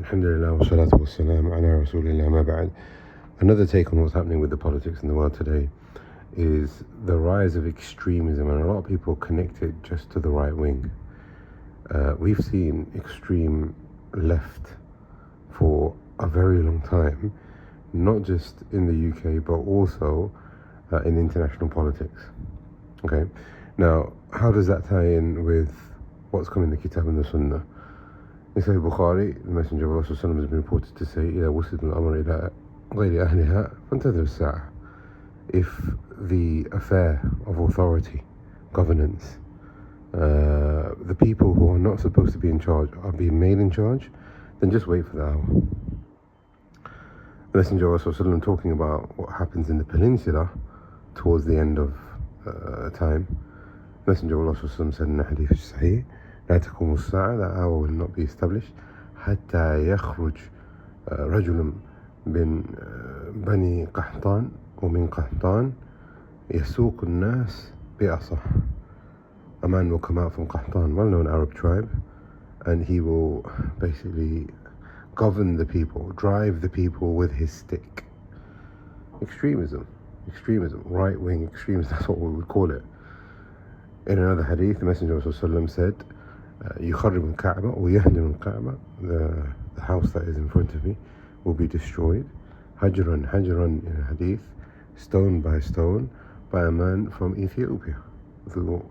Alhamdulillah wa salatu wa salam ala rasulillah ma ba'd. Another take on what's happening with the politics in the world today is the rise of extremism, and a lot of people connect it just to the right wing. We've seen extreme left for a very long time, not just in the UK but also in international politics. Okay, now how does that tie in with what's coming in the Kitab and the Sunnah? In Sahih Bukhari, the Messenger of Allah has been reported to say, إِذَا وُسِدَ الْأَمْرُ إِلَىٰ غَيْرِ أَهْلِهَا فَانْتَظِرُوا السَّاعَةَ. If the affair of authority, governance, the people who are not supposed to be in charge are being made in charge, then just wait for the hour. The Messenger of Allah talking about what happens in the peninsula towards the end of time. The Messenger of Allah said in the hadith Sahih, لا تقوم الساعة, that hour will not be established حتى يخرج رجل من بني قحطان ومن قحطان يسوق الناس بأصح. A man will come out from Qahtan, well-known Arab tribe, and he will basically govern the people, drive the people with his stick. Extremism, right-wing extremism, that's what we would call it. In another hadith, the Messenger of Allah said, يخرب الكعبة ويهدم الكعبة, the house that is in front of me will be destroyed. Hajran in a hadith, stone by stone, by a man from Ethiopia. Allah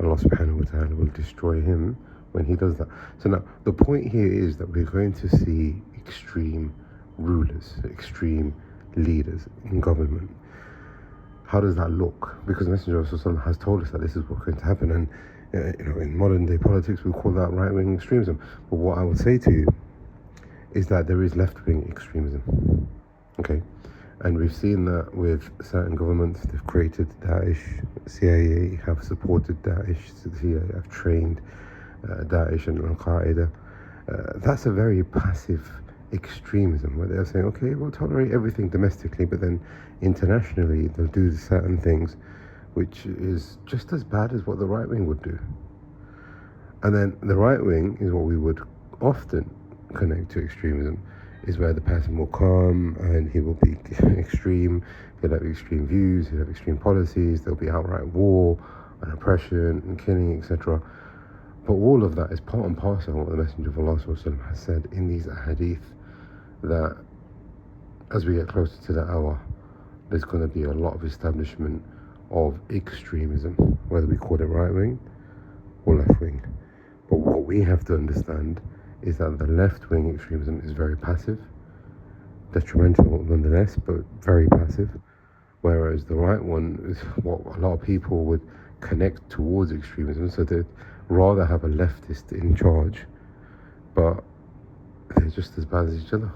subhanahu wa ta'ala will destroy him when he does that. So now, the point here is that we're going to see extreme rulers, extreme leaders in government. How does that look? Because the Messenger of Allah has told us that this is what's going to happen, and in modern day politics we call that right-wing extremism. But what I would say to you is that there is left-wing extremism. Okay, and we've seen that with certain governments. They've created Daesh, CIA have supported Daesh, CIA have trained Daesh and Al-Qaeda. That's a very passive extremism, where they're saying, okay, we'll tolerate everything domestically, but then internationally they'll do certain things which is just as bad as what the right wing would do. And then the right wing is what we would often connect to extremism, is where the person will come and he will be extreme, he'll have extreme views, he'll have extreme policies, there'll be outright war and oppression and killing, etc. But all of that is part and parcel of what the Messenger of Allah has said in these hadith, that as we get closer to the hour, there's going to be a lot of establishment of extremism, whether we call it right wing or left wing. But what we have to understand is that the left wing extremism is very passive, detrimental nonetheless, but very passive, whereas the right one is what a lot of people would connect towards extremism. So they'd rather have a leftist in charge, but they're just as bad as each other,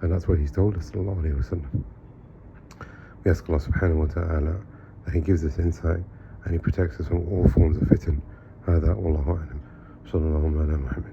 and that's what he's told us, sallallahu alaihi wasallam. We ask Allah subhanahu wa ta'ala that he gives us insight and he protects us from all forms of fitan. هذا والله أعلم. صلى الله على محمد.